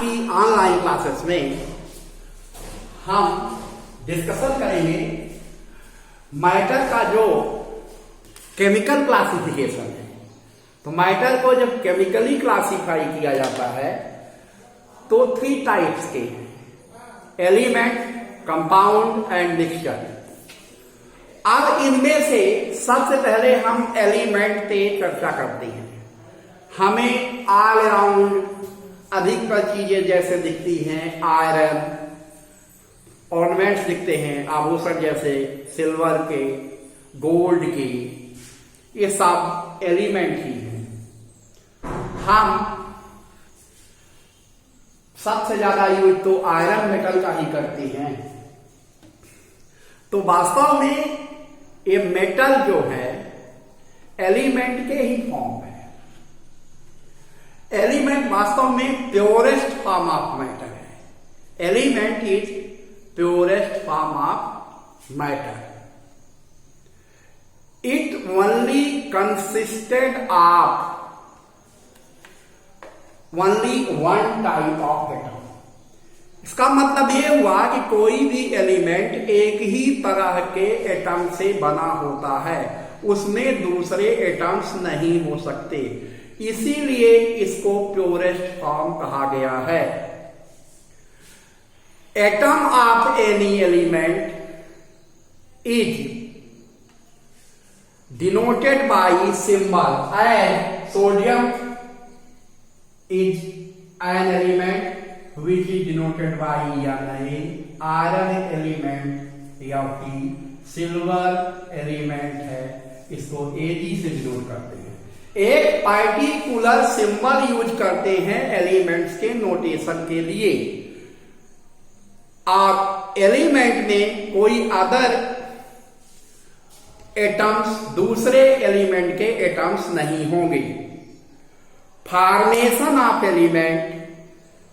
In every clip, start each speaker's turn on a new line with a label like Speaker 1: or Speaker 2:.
Speaker 1: की online classes में हम डिस्कशन करेंगे मैटर का जो केमिकल क्लासिफिकेशन है। तो मैटर को जब केमिकली क्लासिफाई किया जाता है तो 3 टाइप्स के हैं, एलिमेंट, कंपाउंड एंड मिक्सचर। अब इनमें से सबसे पहले हम एलिमेंट पे चर्चा करते हैं। हमें ऑल अराउंड अधिकतर चीजें जैसे दिखती हैं, आयरन, ऑर्नामेंट्स दिखते हैं, आभूषण जैसे सिल्वर के, गोल्ड के, ये सब एलिमेंट ही हैं। हम सबसे ज्यादा यूज तो आयरन मेटल का ही करते हैं। तो वास्तव में ये मेटल जो है एलिमेंट के ही फॉर्म है। एलिमेंट वास्तव में प्योरेस्ट फॉर्म ऑफ मैटर है। Element is purest form of matter. It only consisted of only one type of atom. इसका मतलब यह हुआ कि कोई भी एलिमेंट एक ही तरह के एटम से बना होता है, उसमें दूसरे एटम्स नहीं हो सकते, इसीलिए इसको प्योरेस्ट फॉर्म कहा गया है। Atom of any element is denoted by symbol as sodium is an element which is denoted by Na, iron element या सिल्वर एलिमेंट है, इसको Ag से डिनोट करते हैं। एक पार्टिकुलर सिंबल यूज करते हैं एलिमेंट्स के नोटेशन के लिए। और एलिमेंट में कोई अदर एटम्स दूसरे एलिमेंट के एटम्स नहीं होंगे। Formation of element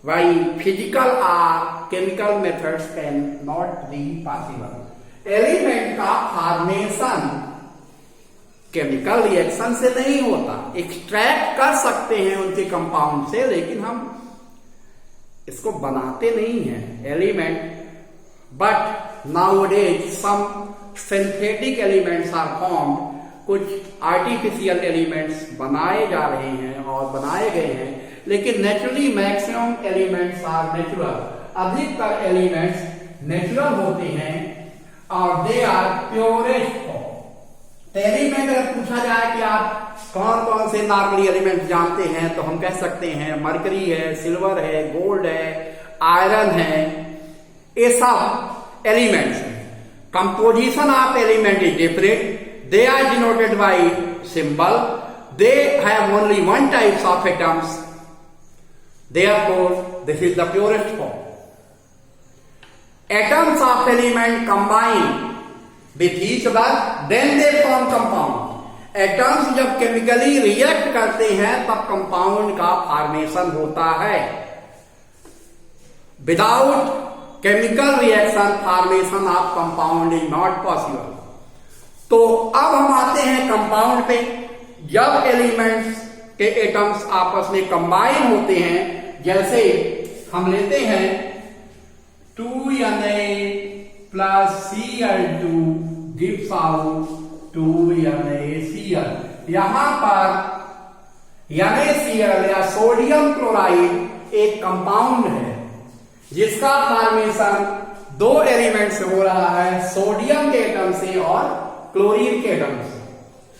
Speaker 1: by physical or chemical methods can not be possible. Element का फॉर्मेशन केमिकल रिएक्शन से नहीं होता। एक्सट्रैक्ट कर सकते हैं उनके कंपाउंड से, लेकिन हम इसको बनाते नहीं हैं element. But nowadays some synthetic elements are formed. कुछ आर्टिफिशियल एलिमेंट्स बनाए जा रहे हैं और बनाए गए हैं, लेकिन naturally maximum elements are natural. अधिकतर एलिमेंट्स नेचुरल होते हैं और they are purest form. Element अगर पूछा जाए कि आप कौन कौन से नॉर्मली एलिमेंट जानते हैं, तो हम कह सकते हैं मरकरी है, सिल्वर है, गोल्ड है, आयरन है, ये सब एलिमेंट्स हैं। Composition of element is different. They are denoted by symbol. They have only one type of atoms. Therefore, this is the purest form. Atoms of element combine with each other, then they form compound. Atoms जब chemically react करते हैं तब compound का formation होता है। Without chemical reaction, formation of compound is not possible. तो अब हम आते हैं कंपाउंड पे। जब एलिमेंट्स के एटम्स आपस में कंबाइन होते हैं, जैसे हम लेते हैं 2Na plus Cl2 gives out 2NaCl। यहां पर NaCl या सोडियम क्लोराइड एक कंपाउंड है जिसका फॉर्मेशन 2 एलिमेंट से हो रहा है, सोडियम के एटम से और क्लोरीन के एटम से।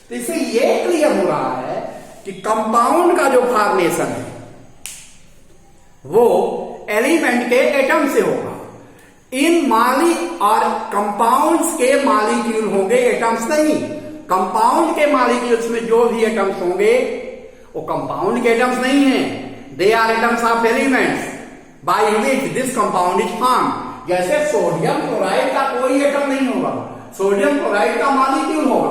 Speaker 1: तो इससे यह क्लियर हो रहा है कि कंपाउंड का जो फॉर्मेशन है वो एलिमेंट के एटम से होगा। इन और कंपाउंड्स के मॉलिक्यूल होंगे, एटम्स नहीं। कंपाउंड के मॉलिक्यूल्स में जो भी एटम्स होंगे वो कंपाउंड के एटम्स नहीं है। They are atoms of elements by which this compound is formed. जैसे सोडियम क्लोराइड का कोई एटम नहीं होगा, सोडियम क्लोराइड का मॉलिक्यूल होगा।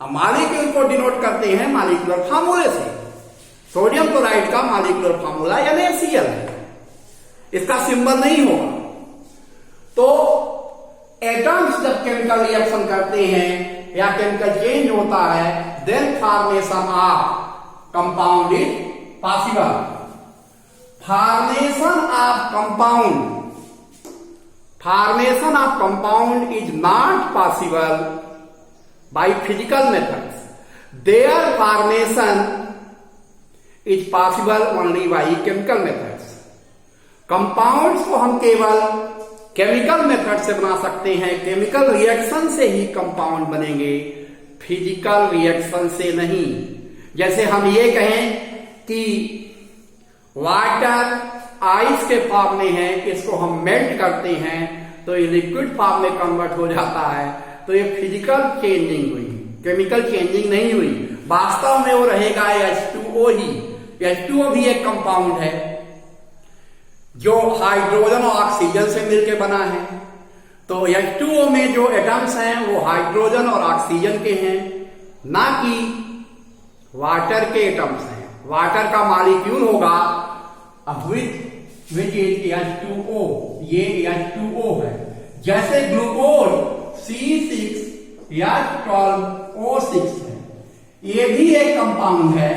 Speaker 1: अब मॉलिक्यूल को डिनोट करते हैं मॉलिक्यूलर फार्मूले से। सोडियम क्लोराइड का मॉलिक्यूलर फार्मूला NaCl है, इसका सिंबल नहीं होगा। तो एटम्स जब केमिकल रिएक्शन करते हैं या केमिकल चेंज होता है, then formation of compound is possible. formation of compound is not possible by physical methods. Their formation is possible only by chemical methods. Compounds को हम केवल केमिकल मेथड से बना सकते हैं, केमिकल रिएक्शन से ही कंपाउंड बनेंगे, फिजिकल रिएक्शन से नहीं। जैसे हम ये कहें कि वाटर आइस के फॉर्म में है, इसको हम मेल्ट करते हैं तो ये लिक्विड फॉर्म में कन्वर्ट हो जाता है, तो ये फिजिकल चेंजिंग हुई, केमिकल चेंजिंग नहीं हुई। वास्तव में वो रहेगा H2O ही। H2O भी एक कंपाउंड है जो हाइड्रोजन और ऑक्सीजन से मिलकर बना है। तो H2O में जो एटम्स हैं वो हाइड्रोजन और ऑक्सीजन के हैं, ना कि वाटर के एटम्स हैं। वाटर का मॉलिक्यूल होगा विच इज H2O, ये H2O है। जैसे ग्लूकोज C6H12O6 है, ये भी एक कंपाउंड है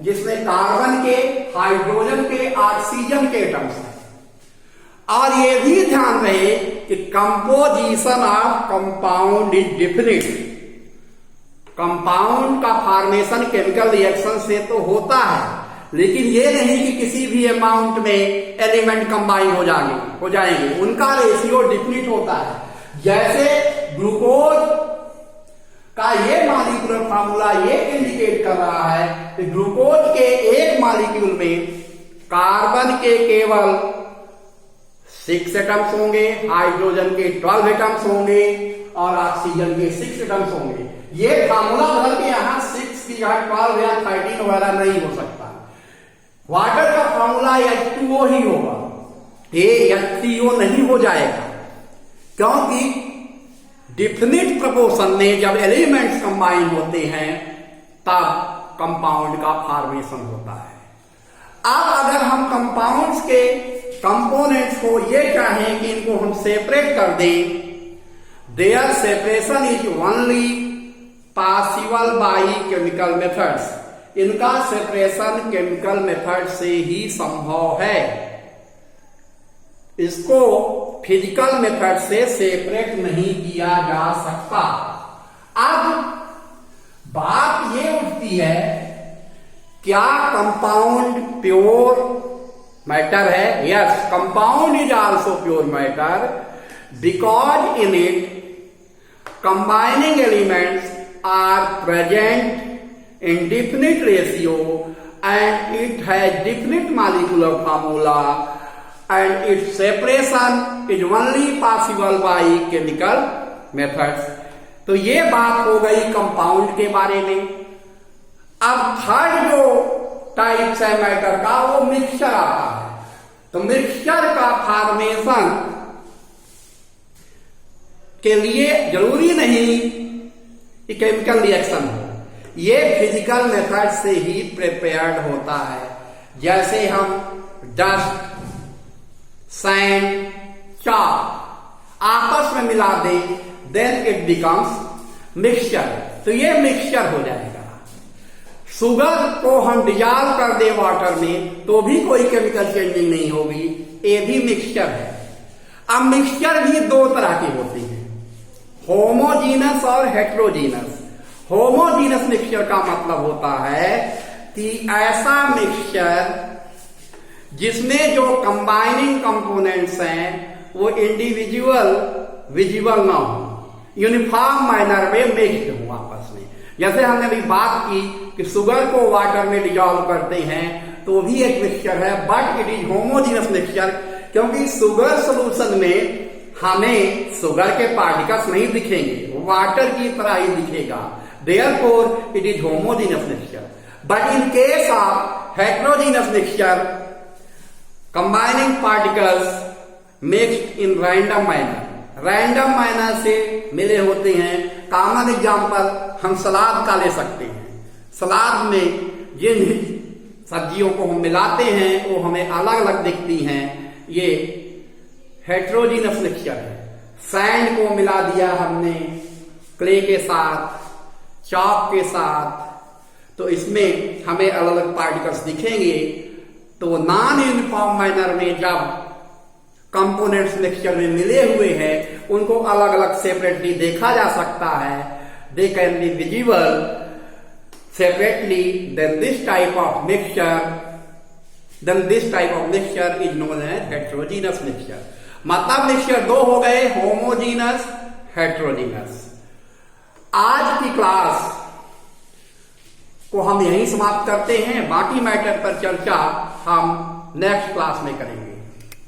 Speaker 1: जिसमें कार्बन के, हाइड्रोजन के, ऑक्सीजन के एटम्स हैं। और ये भी ध्यान रहे कि composition of compound is definite. Compound का फॉर्मेशन केमिकल रिएक्शन से तो होता है, लेकिन ये नहीं कि किसी भी अमाउंट में एलिमेंट कंबाइन हो जाएंगे। उनका रेशियो डिफिनिट होता है। जैसे ग्लूकोज का ये मॉलिक्यूलर फार्मूला ये इंडिकेट कर रहा है कि ग्लूकोज के एक मॉलिक्यूल में कार्बन के केवल 6 एटम्स होंगे, हाइड्रोजन के 12 एटम्स होंगे और ऑक्सीजन के 6 एटम्स होंगे। ये फार्मूला बदल के यहां 6 या 12 या 13 वगैरह नहीं हो सकता। वाटर का फार्मूला H2O ही होगा, ये H3O नहीं हो जाएगा, क्योंकि डिफिनिट प्रोपोर्शन में जब एलिमेंट्स कंबाइन होते हैं तब कंपाउंड का फॉर्मेशन होता है। अब अगर हम कंपाउंड्स के कंपोनेंट्स को ये चाहें कि इनको हम सेपरेट कर दें, there separation is only possible by chemical methods. इनका सेपरेशन केमिकल मेथड से ही संभव है। इसको फिजिकल मेथड से सेपरेट नहीं किया जा सकता। अब बात ये उठती है, क्या कंपाउंड प्योर मैटर है? Yes, compound is also pure matter because in it combining elements are present in definite ratio and it has definite molecular formula and its separation is only possible by chemical methods. तो ये बात हो गई compound के बारे में। अब third जो टाइप्स है मैटर का वो मिक्सचर आता है। तो मिक्सचर का फॉर्मेशन के लिए जरूरी नहीं कि केमिकल रिएक्शन हो, ये फिजिकल मेथड से ही प्रिपेयर्ड होता है। जैसे हम डस्ट, सैंड, चॉक आपस में मिला दें, देन इट बिकम्स मिक्सचर। तो ये मिक्सचर हो जाएगा। शुगर को हम डिजॉल्व कर दे वाटर में तो भी कोई केमिकल चेंजिंग नहीं होगी, ये भी मिक्सचर है। अब मिक्सचर भी दो तरह की होती है, होमोजीनस और हेट्रोजीनस। होमोजीनस मिक्सचर का मतलब होता है कि ऐसा मिक्सचर जिसमें जो कंबाइनिंग कंपोनेंट्स हैं वो इंडिविजुअल विजिबल ना हो, यूनिफॉर्म मैनर में मिक्स्ड हो आपस में। जैसे हमने अभी बात की कि शुगर को वाटर में डिजॉल्व करते हैं तो भी एक मिक्सचर है, but it is homogeneous mixture, क्योंकि शुगर सोल्यूशन में हमें शुगर के पार्टिकल्स नहीं दिखेंगे, वाटर की तरह ही दिखेगा। Therefore, it is homogeneous mixture. But in case of heterogeneous mixture, combining particles mixed in random manner, random manner से मिले होते हैं। कॉमन एग्जाम्पल हम सलाद का ले सकते हैं। सलाद में जिन सब्जियों को हम मिलाते हैं वो हमें अलग अलग दिखती हैं, ये हेट्रोजीनस मिक्सचर है। सैंड को मिला दिया हमने क्ले के साथ, चॉक के साथ, तो इसमें हमें अलग अलग पार्टिकल्स दिखेंगे। तो नॉन यूनिफॉर्म मैनर में जब कंपोनेंट्स मिक्सचर में मिले हुए हैं उनको अलग अलग सेपरेटली देखा जा सकता है, they can be visible separately, then this type of mixture is known as heterogeneous mixture. मतलब मिक्सचर दो हो गए, होमोजीनस, हेट्रोजीनस। आज की क्लास को हम यहीं समाप्त करते हैं, बाकी मैटर पर चर्चा हम नेक्स्ट क्लास में करेंगे।